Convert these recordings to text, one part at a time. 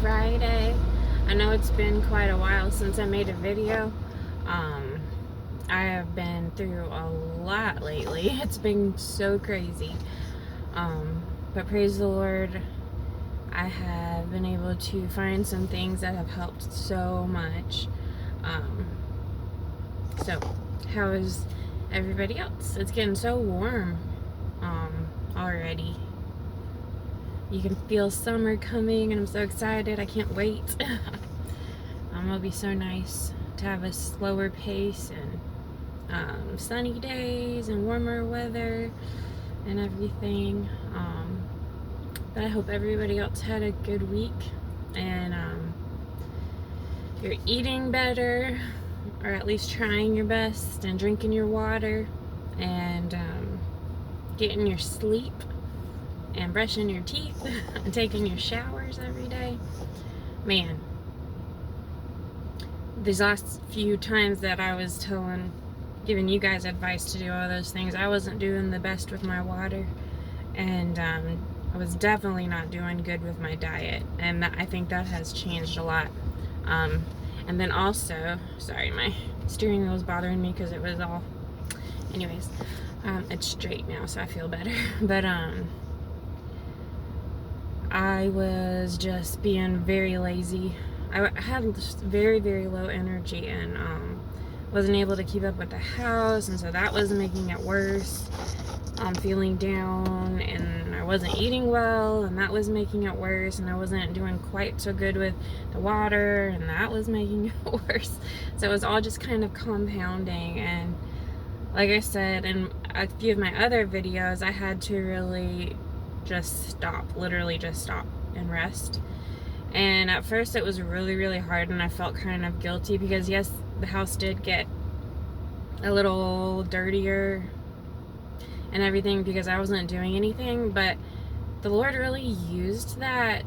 Friday. I know it's been quite a while since I made a video. I have been through a lot lately. It's been so crazy. But praise the Lord, I have been able to find some things that have helped so much. So, how is everybody else? It's getting so warm already. You can feel summer coming, and I'm so excited. I can't wait. It'll be so nice to have a slower pace and sunny days and warmer weather and everything. But I hope everybody else had a good week and you're eating better, or at least trying your best, and drinking your water and getting your sleep and brushing your teeth and taking your showers every day. Man, these last few times that I was giving you guys advice to do all those things, I wasn't doing the best with my water, and I was definitely not doing good with my diet, and I think that has changed a lot. And then also, sorry, my steering wheel was bothering me because it was all, anyways, it's straight now, so I feel better. But I was just being very lazy. I had just very, very low energy, and wasn't able to keep up with the house, and so that was making it worse. Feeling down, and I wasn't eating well, and that was making it worse, and I wasn't doing quite so good with the water, and that was making it worse. So it was all just kind of compounding, and like I said in a few of my other videos, I had to really just stop, literally just stop and rest. And at first it was really, really hard, and I felt kind of guilty because yes, the house did get a little dirtier and everything because I wasn't doing anything, but the Lord really used that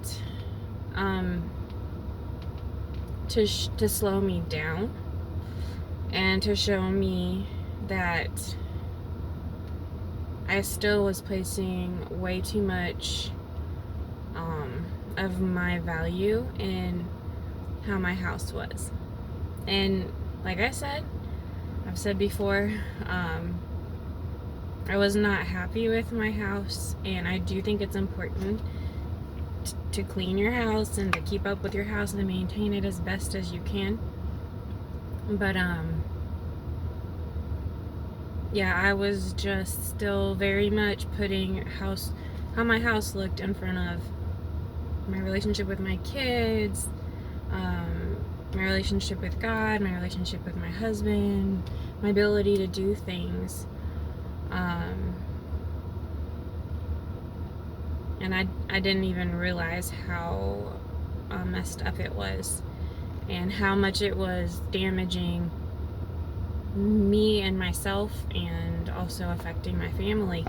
to slow me down and to show me that I still was placing way too much of my value in how my house was. And like I've said before, I was not happy with my house, and I do think it's important to clean your house and to keep up with your house and to maintain it as best as you can. But yeah, I was just still very much putting how my house looked in front of my relationship with my kids, my relationship with God, my relationship with my husband, my ability to do things. And I didn't even realize how messed up it was, and how much it was damaging me and myself, and also affecting my family.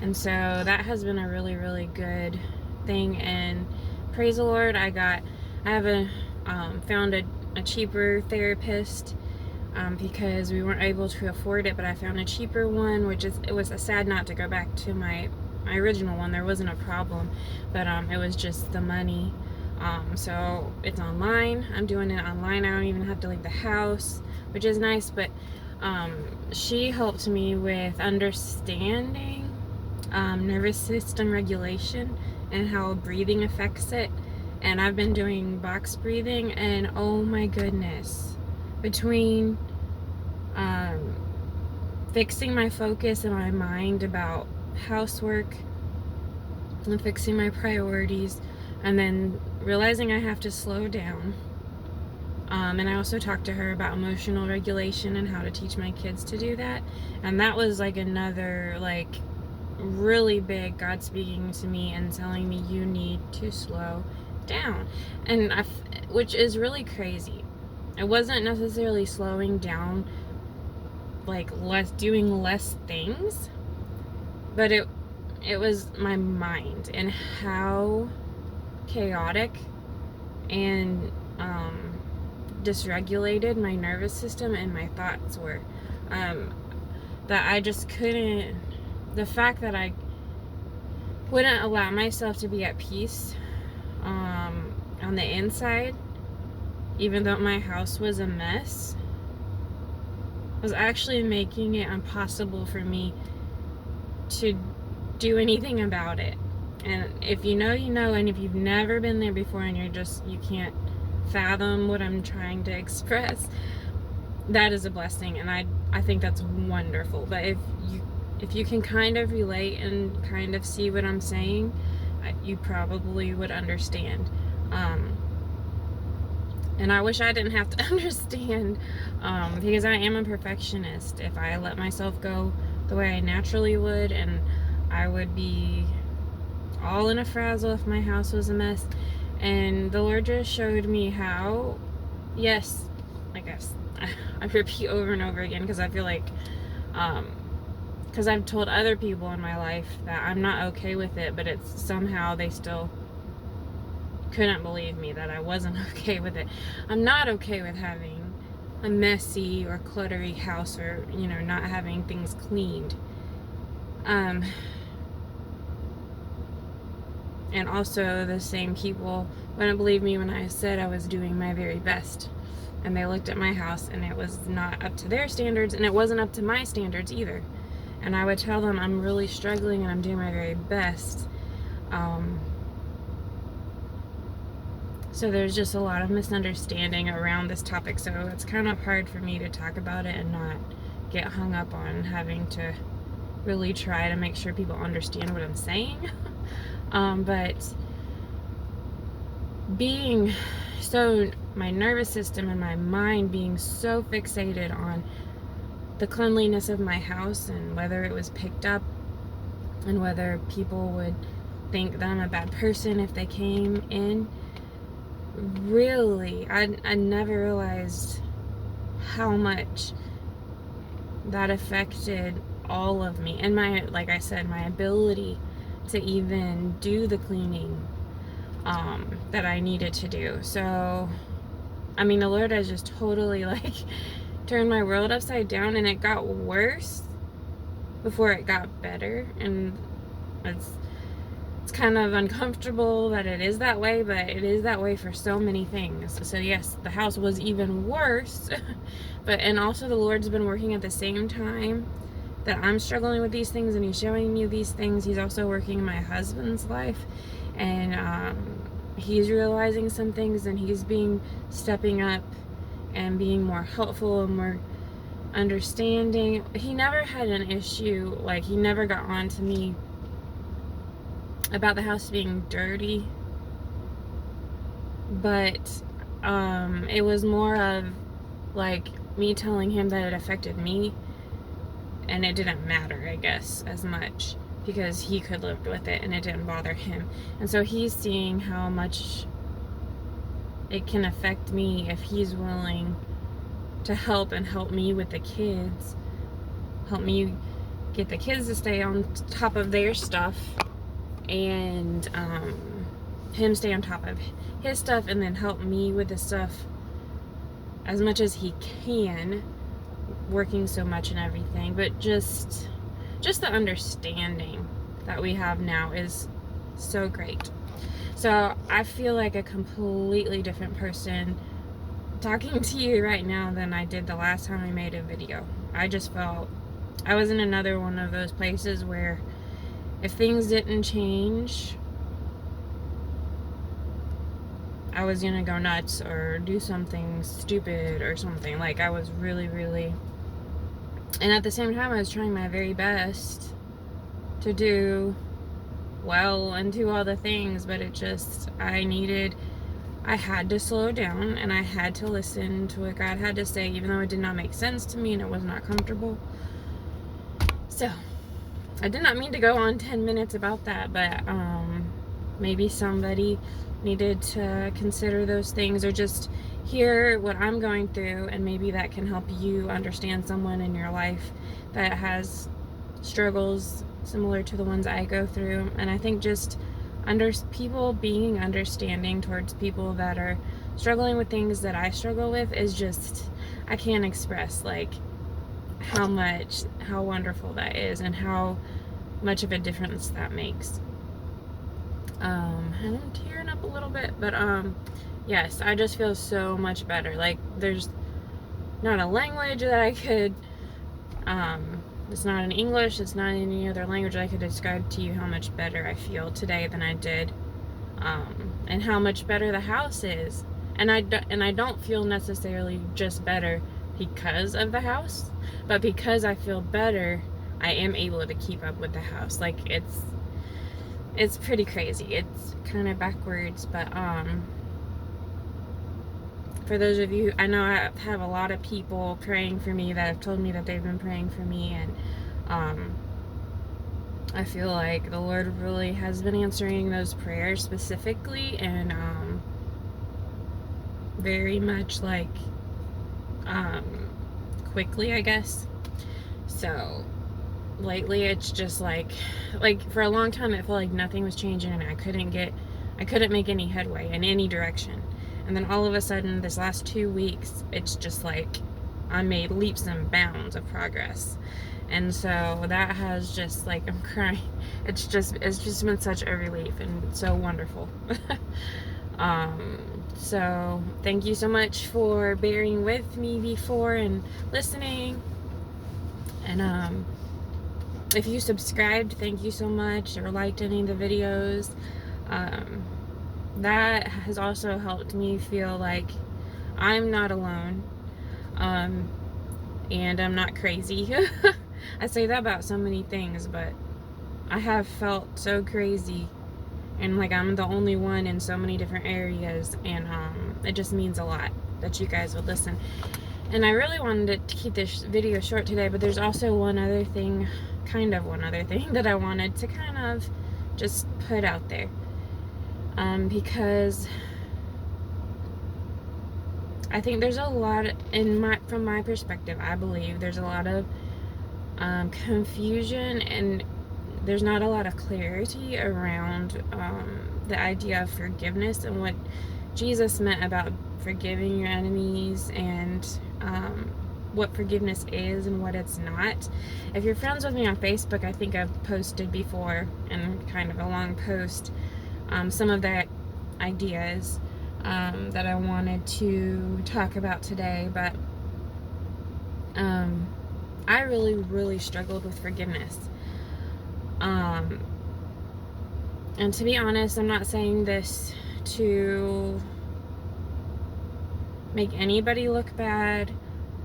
And so that has been a really, really good thing, and praise the Lord, I found a cheaper therapist because we weren't able to afford it, but I found a cheaper one, it was a sad not to go back to my original one. There wasn't a problem, but it was just the money. So it's online. I'm doing it online. I don't even have to leave the house, which is nice, but she helped me with understanding nervous system regulation and how breathing affects it. And I've been doing box breathing, and oh my goodness, between fixing my focus in my mind about housework and fixing my priorities, and then realizing I have to slow down. And I also talked to her about emotional regulation and how to teach my kids to do that. And that was like another really big God speaking to me and telling me, you need to slow down. And which is really crazy. It wasn't necessarily slowing down, doing less things, but it was my mind and how chaotic and dysregulated my nervous system and my thoughts were, that I just couldn't, the fact that I wouldn't allow myself to be at peace on the inside, even though my house was a mess, was actually making it impossible for me to do anything about it. And if you know, you know, and if you've never been there before and you can't fathom what I'm trying to express, that is a blessing, and I think that's wonderful. But if you can kind of relate and kind of see what I'm saying, you probably would understand. And I wish I didn't have to understand, because I am a perfectionist. If I let myself go the way I naturally would, and I would be all in a frazzle if my house was a mess. And the Lord just showed me how, yes, I guess I repeat over and over again, because I feel like, because I've told other people in my life that I'm not okay with it, but it's somehow they still couldn't believe me that I wasn't okay with it. I'm not okay with having a messy or cluttery house, or, you know, not having things cleaned. And also, the same people wouldn't believe me when I said I was doing my very best. And they looked at my house and it was not up to their standards, and it wasn't up to my standards either. And I would tell them I'm really struggling and I'm doing my very best. So there's just a lot of misunderstanding around this topic. So it's kind of hard for me to talk about it and not get hung up on having to really try to make sure people understand what I'm saying. But being so, my nervous system and my mind being so fixated on the cleanliness of my house and whether it was picked up and whether people would think that I'm a bad person if they came in, really, I never realized how much that affected all of me and my, like I said, my ability to even do the cleaning that I needed to do. So, I mean, the Lord has just totally like turned my world upside down, and it got worse before it got better. And it's kind of uncomfortable that it is that way, but it is that way for so many things. So yes, the house was even worse, and also the Lord's been working at the same time that I'm struggling with these things, and He's showing me these things. He's also working in my husband's life, and he's realizing some things, and he's stepping up and being more helpful and more understanding. He never had an issue, like he never got on to me about the house being dirty, but it was more of like me telling him that it affected me, and it didn't matter, I guess, as much, because he could live with it and it didn't bother him. And so he's seeing how much it can affect me if he's willing to help me with the kids, help me get the kids to stay on top of their stuff, and him stay on top of his stuff, and then help me with the stuff as much as he can, working so much and everything. But just the understanding that we have now is so great. So I feel like a completely different person talking to you right now than I did the last time I made a video. I just felt I was in another one of those places where if things didn't change, I was gonna go nuts or do something stupid or something. Like, I was really, really, and at the same time I was trying my very best to do well and do all the things, but it just, I had to slow down, and I had to listen to what God had to say, even though it did not make sense to me and it was not comfortable. So I did not mean to go on 10 minutes about that, but maybe somebody needed to consider those things, or just hear what I'm going through, and maybe that can help you understand someone in your life that has struggles similar to the ones I go through. And I think just people being understanding towards people that are struggling with things that I struggle with is just, I can't express like how wonderful that is, and how much of a difference that makes. And I'm tearing up a little bit, but yes, I just feel so much better. Like, there's not a language that I could, it's not in English, it's not in any other language I could describe to you how much better I feel today than I did, and how much better the house is. And I don't feel necessarily just better because of the house, but because I feel better, I am able to keep up with the house. Like, it's pretty crazy. It's kind of backwards, but for those of you, I know I have a lot of people praying for me that have told me that they've been praying for me, and I feel like the Lord really has been answering those prayers specifically, and very much like quickly, I guess. So lately it's just like for a long time it felt like nothing was changing, and I couldn't make any headway in any direction. And then all of a sudden, this last 2 weeks, it's just like I made leaps and bounds of progress. And so that has just, like, I'm crying. It's just been such a relief and so wonderful. So thank you so much for bearing with me before and listening. And if you subscribed, thank you so much, or liked any of the videos. That has also helped me feel like I'm not alone, and I'm not crazy. I say that about so many things, but I have felt so crazy, and like I'm the only one in so many different areas, and it just means a lot that you guys would listen. And I really wanted to keep this video short today, but there's also one other thing that I wanted to kind of just put out there. Because I think there's a lot from my perspective, I believe there's a lot of confusion, and there's not a lot of clarity around the idea of forgiveness and what Jesus meant about forgiving your enemies, and what forgiveness is and what it's not. If you're friends with me on Facebook, I think I've posted before in kind of a long post some of the ideas that I wanted to talk about today, but I really struggled with forgiveness. And to be honest, I'm not saying this to make anybody look bad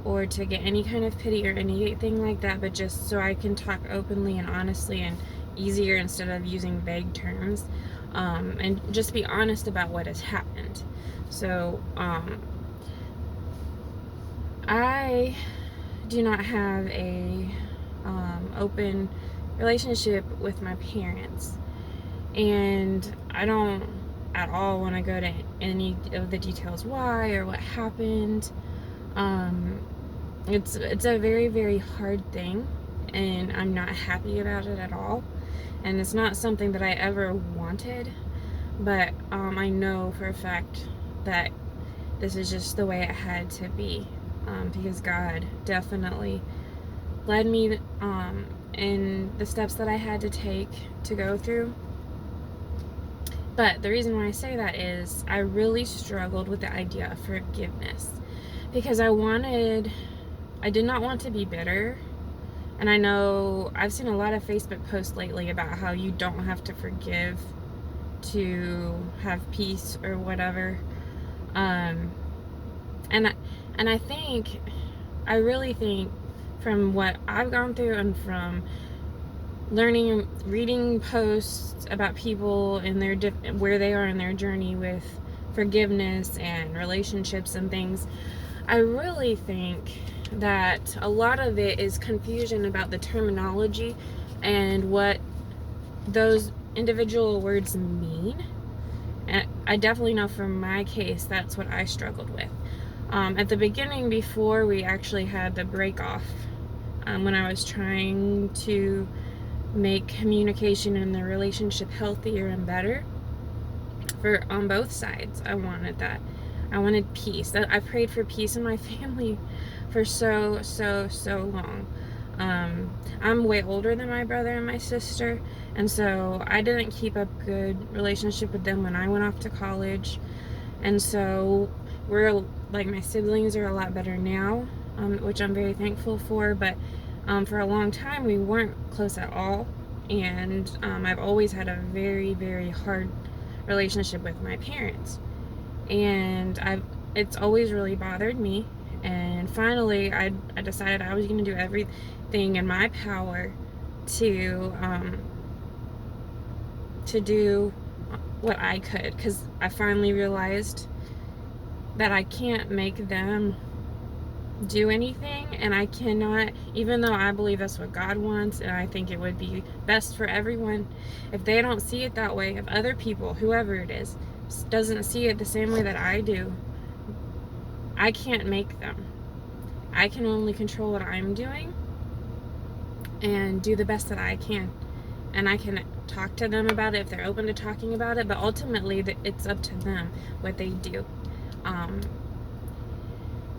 or to get any kind of pity or anything like that, but just so I can talk openly and honestly and easier instead of using vague terms, and just be honest about what has happened. So I do not have a open relationship with my parents, and I don't at all want to go to any of the details why or what happened. It's a very hard thing, and I'm not happy about it at all, and it's not something that I ever wanted, but I know for a fact that this is just the way it had to be, because God definitely led me in the steps that I had to take to go through. But the reason why I say that is I really struggled with the idea of forgiveness, because I did not want to be bitter. And I know I've seen a lot of Facebook posts lately about how you don't have to forgive to have peace or whatever. And I really think from what I've gone through and from learning and reading posts about people in their where they are in their journey with forgiveness and relationships and things, I really think that a lot of it is confusion about the terminology and what those individual words mean. And I definitely know from my case that's what I struggled with. At the beginning, before we actually had the break off, when I was trying to make communication in the relationship healthier and better on both sides, I wanted that. I wanted peace. I prayed for peace in my family for so long. I'm way older than my brother and my sister, and so I didn't keep up good relationship with them when I went off to college. And so we're like, my siblings are a lot better now, which I'm very thankful for. But for a long time, we weren't close at all. And I've always had a very, very hard relationship with my parents. And it's always really bothered me. And finally, I decided I was going to do everything in my power to do what I could, because I finally realized that I can't make them do anything, and I cannot, even though I believe that's what God wants and I think it would be best for everyone, if they don't see it that way, if other people, whoever it is, doesn't see it the same way that I do, I can't make them. I can only control what I'm doing and do the best that I can. And I can talk to them about it if they're open to talking about it, but ultimately it's up to them what they do.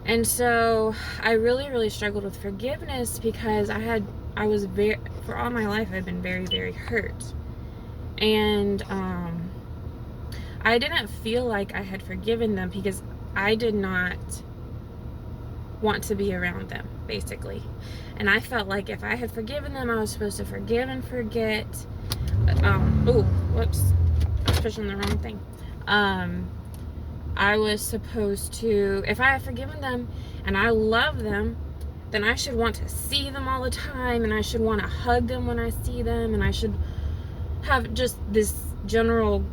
And so I really, really struggled with forgiveness, because for all my life, I've been very, very hurt. And I didn't feel like I had forgiven them because I did not want to be around them, basically. And I felt like if I had forgiven them, I was supposed to forgive and forget. Oh, whoops, I was pushing the wrong thing. I was supposed to, if I had forgiven them and I love them, then I should want to see them all the time, and I should want to hug them when I see them, and I should have just this general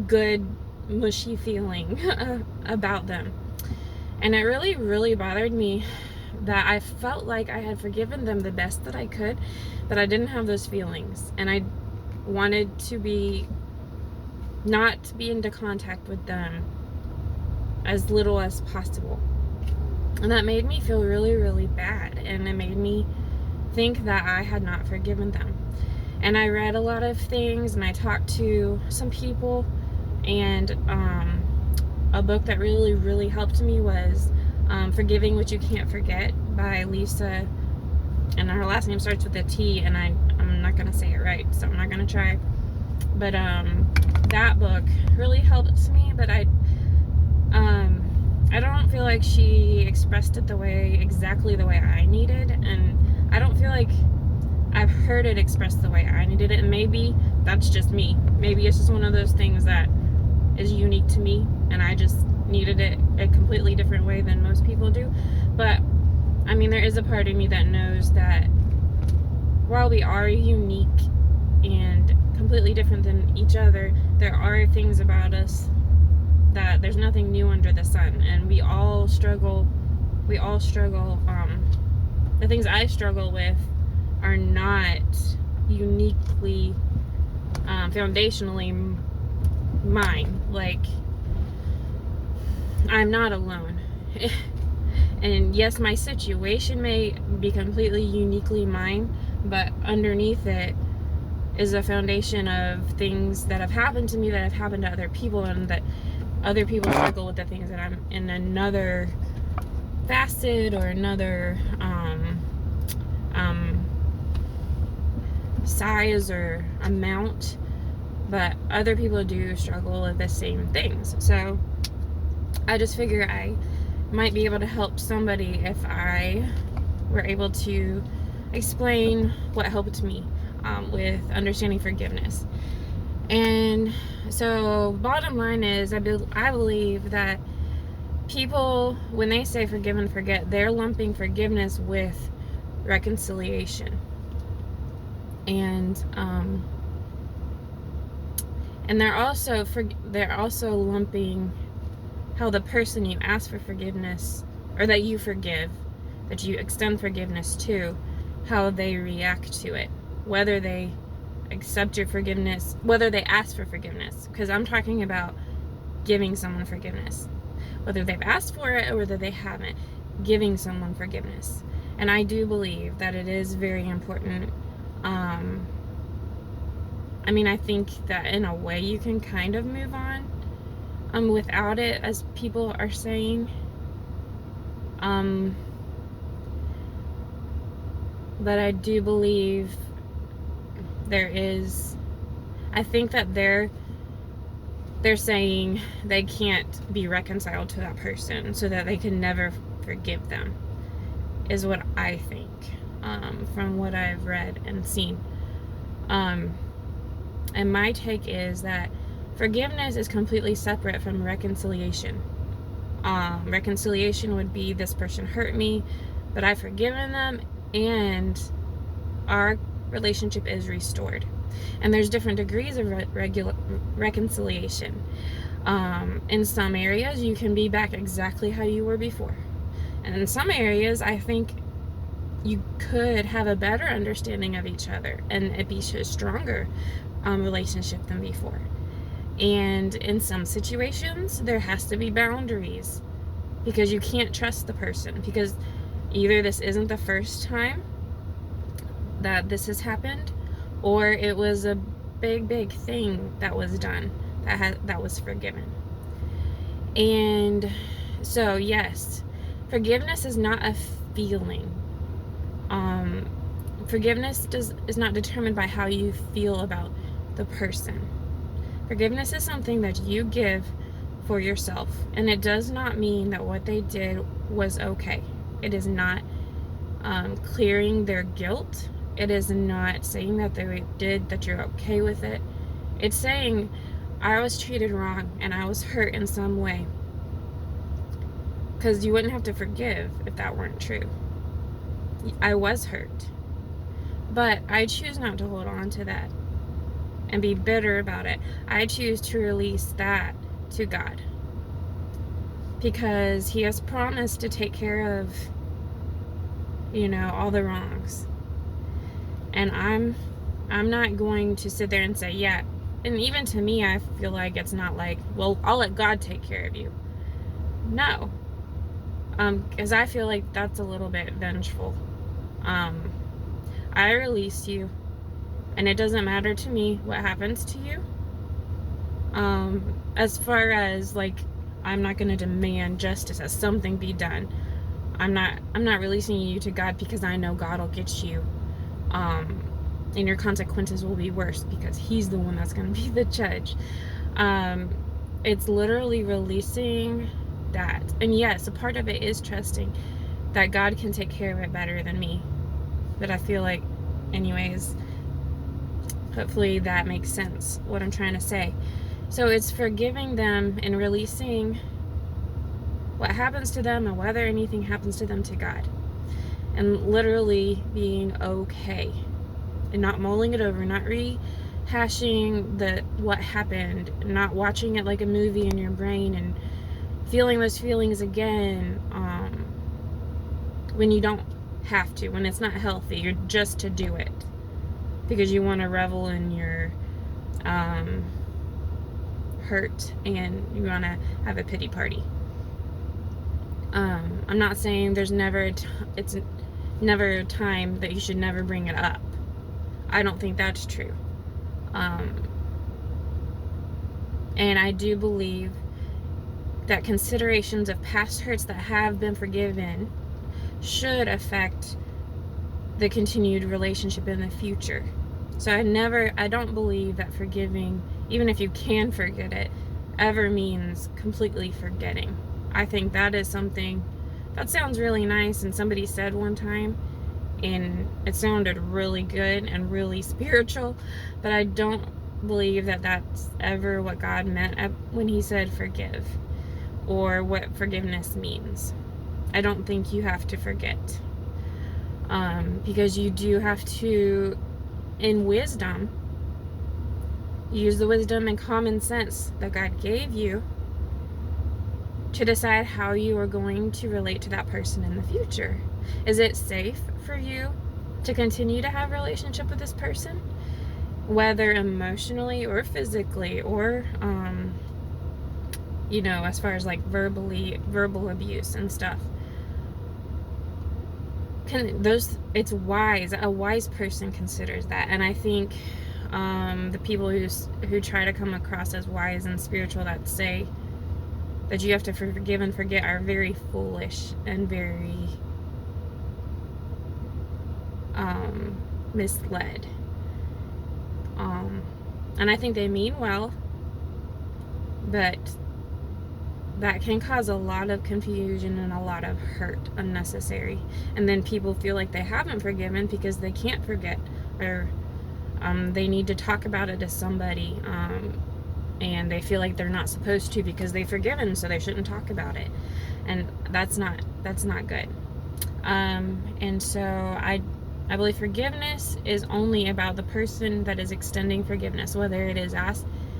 good, mushy feeling about them. And it really, really bothered me that I felt like I had forgiven them the best that I could, but I didn't have those feelings. And I wanted to not be into contact with them as little as possible. And that made me feel really, really bad. And it made me think that I had not forgiven them. And I read a lot of things, and I talked to some people, and a book that really, really helped me was Forgiving What You Can't Forget by Lisa, and her last name starts with a T, and I'm not going to say it right, so I'm not going to try. But that book really helped me, but I don't feel like she expressed it exactly the way I needed, and I don't feel like I've heard it expressed the way I needed it. And maybe that's just me. Maybe it's just one of those things that is unique to me, and I just needed it a completely different way than most people do. But I mean, there is a part of me that knows that while we are unique and completely different than each other, there are things about us that there's nothing new under the sun, and we all struggle. The things I struggle with are not uniquely, foundationally mine. Like, I'm not alone. And yes, my situation may be completely uniquely mine, but underneath it is a foundation of things that have happened to me, that have happened to other people, and that other people struggle with the things that I'm in another facet or another size or amount, but other people do struggle with the same things. So I just figure I might be able to help somebody if I were able to explain what helped me with understanding forgiveness. And so bottom line is, I believe that people, when they say forgive and forget, they're lumping forgiveness with reconciliation. And they're also lumping how the person you ask for forgiveness, or that you forgive, that you extend forgiveness to, how they react to it, whether they accept your forgiveness, whether they ask for forgiveness, because I'm talking about giving someone forgiveness, whether they've asked for it or whether they haven't, giving someone forgiveness. And I do believe that it is very important. I mean, I think that in a way you can kind of move on without it, as people are saying. But I do believe I think that they're saying they can't be reconciled to that person so that they can never forgive them, is what I think, from what I've read and seen. And my take is that forgiveness is completely separate from reconciliation. Reconciliation would be, this person hurt me, but I've forgiven them, and our relationship is restored. And there's different degrees of reconciliation. In some areas, you can be back exactly how you were before. And in some areas, I think you could have a better understanding of each other and it be a stronger relationship than before. And in some situations, there has to be boundaries, because you can't trust the person, because either this isn't the first time that this has happened, or it was a big thing that was done that was forgiven. And so, yes, forgiveness is not a feeling. Forgiveness is not determined by how you feel about the person. Forgiveness is something that you give for yourself, and it does not mean that what they did was okay. It is not clearing their guilt. It is not saying that that you're okay with it. It's saying, I was treated wrong and I was hurt in some way. Because you wouldn't have to forgive if that weren't true. I was hurt. But I choose not to hold on to that and be bitter about it. I choose to release that to God, because He has promised to take care of, all the wrongs. And I'm not going to sit there and say, yeah. And even to me, I feel like it's not like, well, I'll let God take care of you. No. Because I feel like that's a little bit vengeful. I release you, and it doesn't matter to me what happens to you. As far as, like, I'm not going to demand justice as something be done. I'm not releasing you to God, because I know God will get you. And your consequences will be worse, because He's the one that's going to be the judge. It's literally releasing that. And yes, a part of it is trusting that God can take care of it better than me. But I feel like, anyways, hopefully that makes sense, what I'm trying to say. So it's forgiving them and releasing what happens to them and whether anything happens to them to God. And literally being okay. And not mulling it over, not rehashing what happened, not watching it like a movie in your brain and feeling those feelings again, when you don't have to, when it's not healthy. You're just to do it because you want to revel in your hurt and you want to have a pity party. I'm not saying there's never it's never a time that you should never bring it up. I don't think that's true. And I do believe that considerations of past hurts that have been forgiven should affect the continued relationship in the future. So I don't believe that forgiving, even if you can forget it, ever means completely forgetting. I think that is something that sounds really nice, and somebody said one time, and it sounded really good and really spiritual, but I don't believe that that's ever what God meant when He said forgive, or what forgiveness means. I don't think you have to forget, because you do have to, in wisdom, use the wisdom and common sense that God gave you to decide how you are going to relate to that person in the future. Is it safe for you to continue to have a relationship with this person, whether emotionally or physically, or as far as like verbal abuse and stuff? It's wise. A wise person considers that. And I think the people who try to come across as wise and spiritual, that say that you have to forgive and forget, are very foolish and very misled. And I think they mean well, but that can cause a lot of confusion and a lot of hurt unnecessary. And then people feel like they haven't forgiven because they can't forget, or they need to talk about it to somebody, and they feel like they're not supposed to because they've forgiven, so they shouldn't talk about it. And that's not good. And so I believe forgiveness is only about the person that is extending forgiveness, whether it is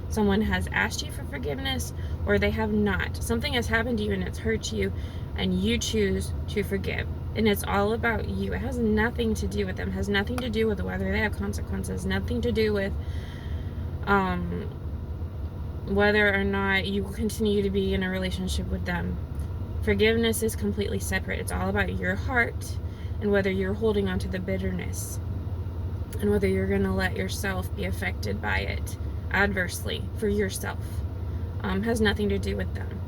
someone has asked you for forgiveness or they have not. Something has happened to you and it's hurt you, and you choose to forgive. And it's all about you. It has nothing to do with them. It has nothing to do with whether they have consequences. Nothing to do with whether or not you will continue to be in a relationship with them. Forgiveness is completely separate. It's all about your heart and whether you're holding on to the bitterness and whether you're going to let yourself be affected by it adversely for yourself. Has nothing to do with them.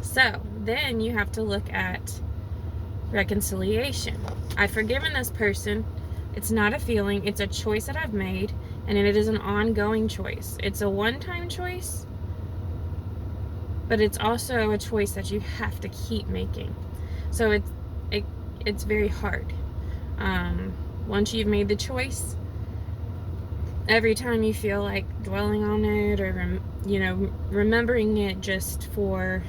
So then you have to look at reconciliation. I've forgiven this person. It's not a feeling. It's a choice that I've made, and it is an ongoing choice. It's a one-time choice, but it's also a choice that you have to keep making. So it's very hard. Once you've made the choice, every time you feel like dwelling on it or remembering it just for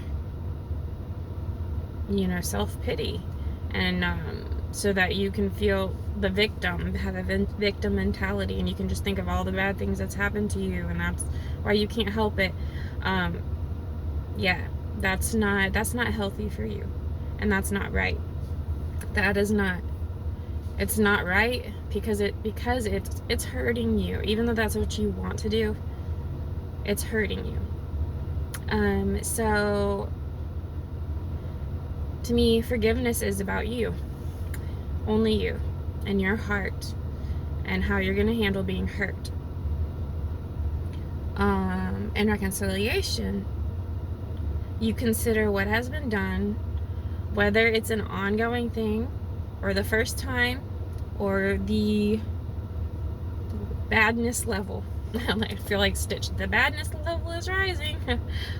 self-pity, and so that you can feel the victim, have a victim mentality, and you can just think of all the bad things that's happened to you, and that's why you can't help it. That's not healthy for you, and that's not right. It's not right because it's hurting you. Even though that's what you want to do, it's hurting you. So to me, forgiveness is about you. Only you and your heart and how you're going to handle being hurt. And reconciliation, you consider what has been done, whether it's an ongoing thing or the first time or the badness level. I feel like Stitch. The badness level is rising.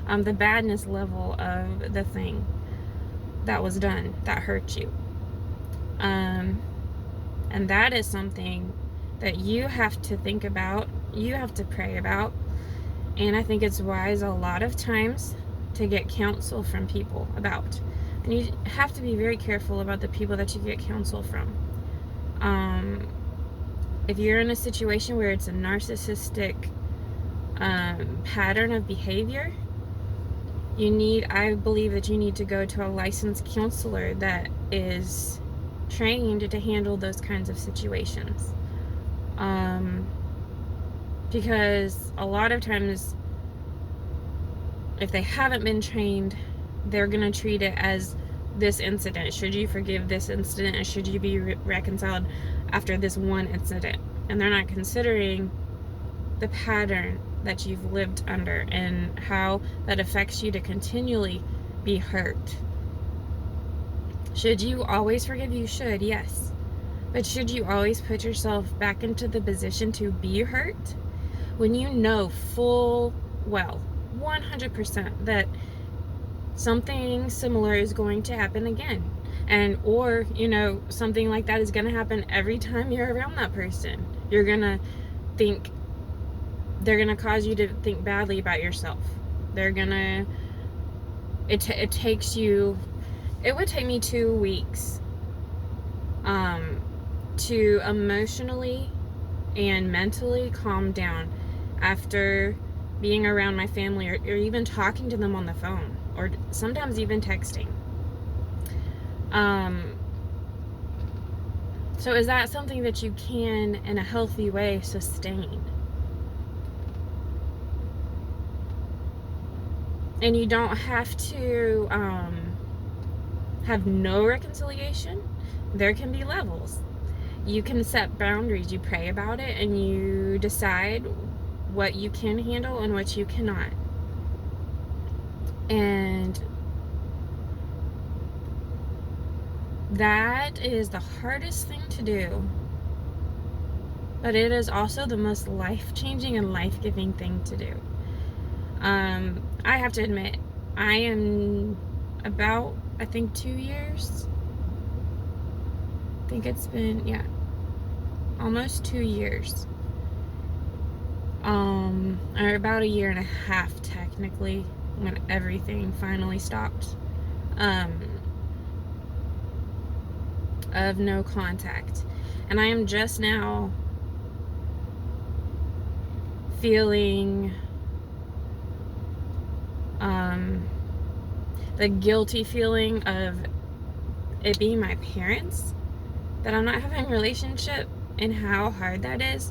The badness level of the thing that was done that hurt you. And that is something that you have to think about, you have to pray about, and I think it's wise a lot of times to get counsel from people about. And you have to be very careful about the people that you get counsel from. If you're in a situation where it's a narcissistic pattern of behavior, I believe that you need to go to a licensed counselor that is trained to handle those kinds of situations. Because a lot of times, if they haven't been trained, they're going to treat it as this incident. Should you forgive this incident, and should you be reconciled after this one incident? And they're not considering the pattern that you've lived under and how that affects you to continually be hurt. Should you always forgive? You should, yes. But should you always put yourself back into the position to be hurt when you know full well 100% that something similar is going to happen again, or something like that is going to happen every time you're around that person? You're going to think they're going to cause you to think badly about yourself. They're going to it takes you, it would take me 2 weeks to emotionally and mentally calm down after being around my family, or even talking to them on the phone, or sometimes even texting. So is that something that you can, in a healthy way, sustain? And you don't have to have no reconciliation. There can be levels. You can set boundaries. You pray about it and you decide what you can handle and what you cannot. And that is the hardest thing to do, but it is also the most life-changing and life-giving thing to do. I have to admit, I am about, I think 2 years. I think it's been, yeah, almost 2 years. Or about a year and a half technically, when everything finally stopped. Of no contact. And I am just now feeling the guilty feeling of it being my parents, that I'm not having a relationship, and how hard that is,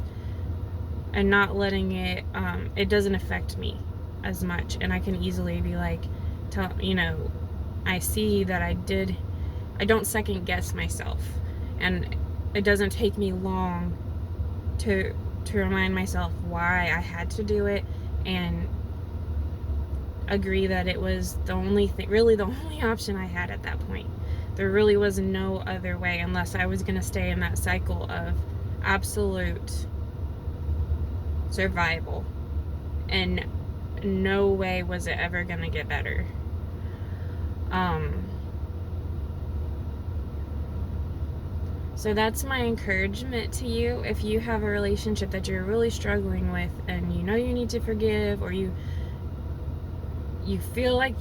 and not letting it, it doesn't affect me as much, and I can easily be like, I see that I don't second guess myself, and it doesn't take me long to remind myself why I had to do it, and agree that it was the only thing, really the only option I had at that point. There really was no other way, unless I was going to stay in that cycle of absolute survival, and no way was it ever going to get better. So that's my encouragement to you. If you have a relationship that you're really struggling with, and you know you need to forgive, or you feel like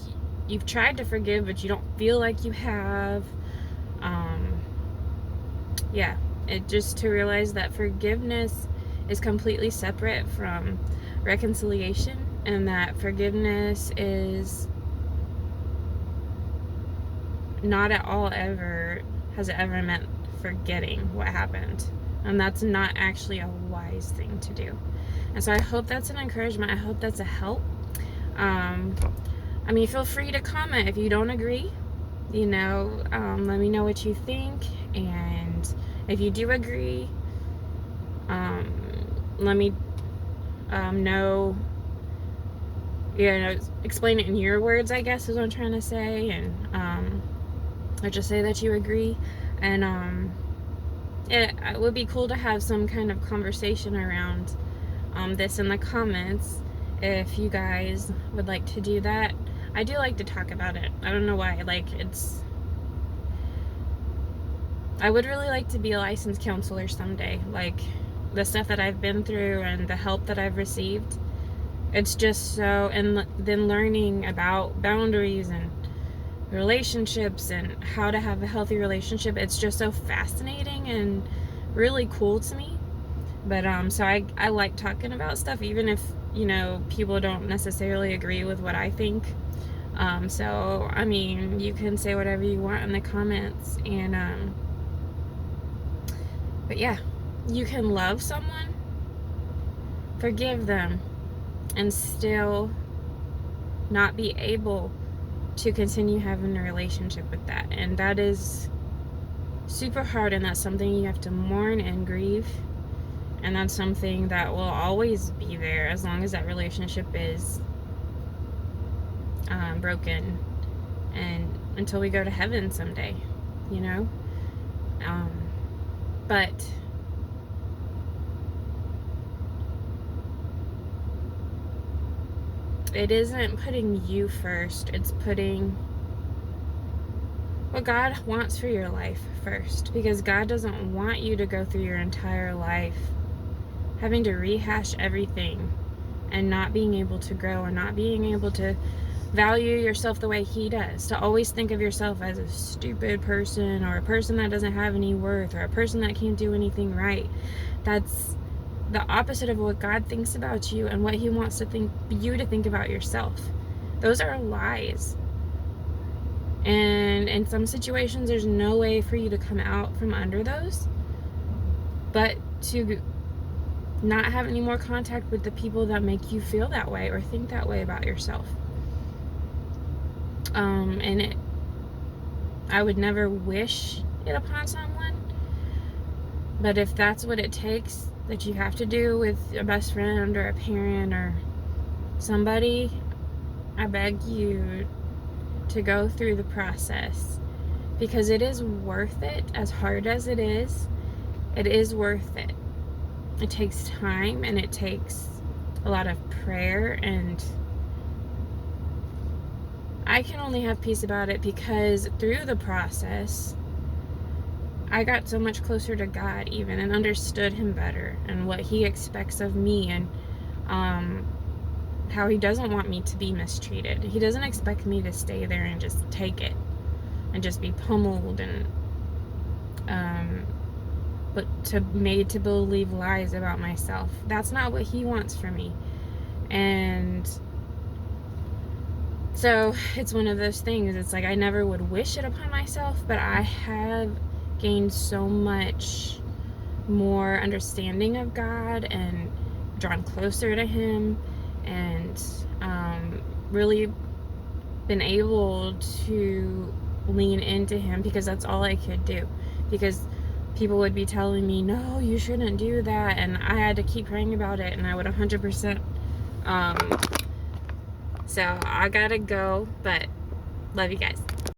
you've tried to forgive but you don't feel like you have, just to realize that forgiveness is completely separate from reconciliation, and that forgiveness is not at all has it ever meant forgetting what happened, and that's not actually a wise thing to do. And so I hope that's an encouragement. I hope that's a help. Feel free to comment if you don't agree. Let me know what you think, and if you do agree, let me know. Explain it in your words, I guess, is what I'm trying to say, and or just say that you agree. And it would be cool to have some kind of conversation around this in the comments, if you guys would like to do that. I do like to talk about it. I don't know why. I would really like to be a licensed counselor someday. Like, the stuff that I've been through and the help that I've received, it's just so, and then learning about boundaries and relationships and how to have a healthy relationship, it's just so fascinating and really cool to me. But so I like talking about stuff, even if people don't necessarily agree with what I think. So you can say whatever you want in the comments, and but yeah, you can love someone, forgive them, and still not be able to continue having a relationship with that. And that is super hard, and that's something you have to mourn and grieve, and that's something that will always be there as long as that relationship is broken, and until we go to heaven someday, but it isn't putting you first. It's putting what God wants for your life first, because God doesn't want you to go through your entire life having to rehash everything and not being able to grow, or not being able to value yourself the way He does, to always think of yourself as a stupid person, or a person that doesn't have any worth, or a person that can't do anything right. That's the opposite of what God thinks about you and what He wants to think about yourself. Those are lies. And in some situations, there's no way for you to come out from under those, but to not have any more contact with the people that make you feel that way or think that way about yourself. I would never wish it upon someone, but if that's what it takes, that you have to do with a best friend or a parent or somebody, I beg you to go through the process, because it is worth it. As hard as it is worth it. It takes time, and it takes a lot of prayer, and I can only have peace about it because through the process I got so much closer to God even, and understood him better, and what he expects of me, and how he doesn't want me to be mistreated. He doesn't expect me to stay there and just take it and just be pummeled and made to believe lies about myself. That's not what he wants for me. And so it's one of those things. It's like I never would wish it upon myself, but I have gained so much more understanding of God and drawn closer to him, and really been able to lean into him, because that's all I could do. Because people would be telling me, no, you shouldn't do that, and I had to keep praying about it, and I would 100%. So I gotta go, but love you guys.